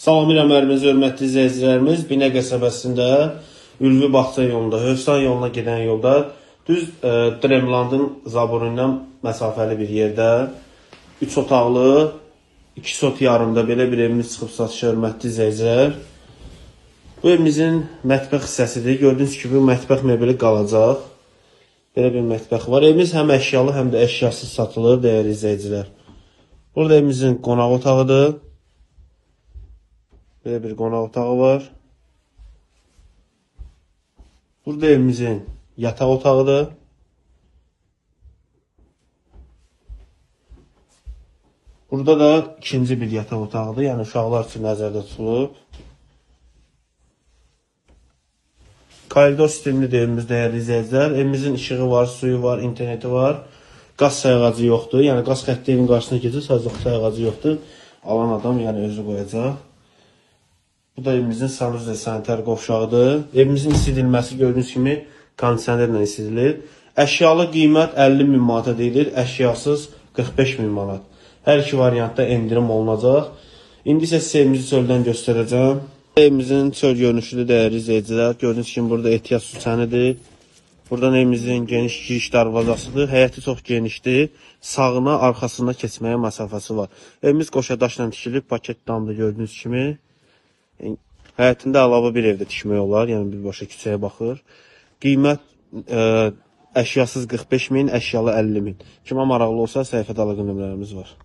Salamlayıram hörmətli izləyicilərimiz. Binə qəsəbəsində Ülvi Bağça yolunda, Hövsan yoluna gedən yolda düz Dremlandın zaborundan məsafəli bir yerdə 3 otaqlı, 2 sot yarımda belə bir evimiz çıxıb satışa hörmətli izləyicilər. Bu evimizin mətbəx hissəsidir. Gördüyünüz kimi mətbəx mebeli qalacaq. Belə bir mətbəx var. Evimiz həm əşyalı, həm də əşyasız satılır dəyərli izləyicilər. Burada evimizin qonaq otağıdır. Böyle bir qonaq otağı var. Burada evimizin yataq otağıdır. Burada da ikinci bir yataq otağıdır. Yəni uşaqlar üçün nəzərdə tutulub. Koridor sistemli evimiz dəyərli izləyicilər. Evimizin işığı var, suyu var, interneti var. Qaz sayğacı yoxdur. Yəni qaz xətti evin qarşısına keçir, sadəcə sayğacı yoxdur. Alan adam yəni özü qoyacaq. Bu da evimizin sanuzə sanitar qovşağıdır. Evimizin isidilməsi gördüyünüz kimi kondisionerlə isidilir. Əşyalı qiymət 50.000 manata deyilir, əşyasız 45.000 manat. Hər iki variantda endirim olunacaq. İndi isə sizə evimizi çöldən göstərəcəm. Evimizin çöl görünüşüdür dəyərli izləyicilər. Gördüyünüz kimi burada ehtiyat süsənidir. Buradan evimizin geniş giriş darvazasıdır. Həyəti çox genişdir. Sağına, arxasına keçməyə məsafəsi var. Evimiz qoşadaşla tikilib, paket damda gördüyünüz kimi. Həyətində əlavə bir evdə tikmək olar, yəni birbaşa küçəyə baxır. Qiymət əşyasız 45.000, əşyalı 50.000. Kimə maraqlı olsa səhifədə əlaqə nömrələrimiz var.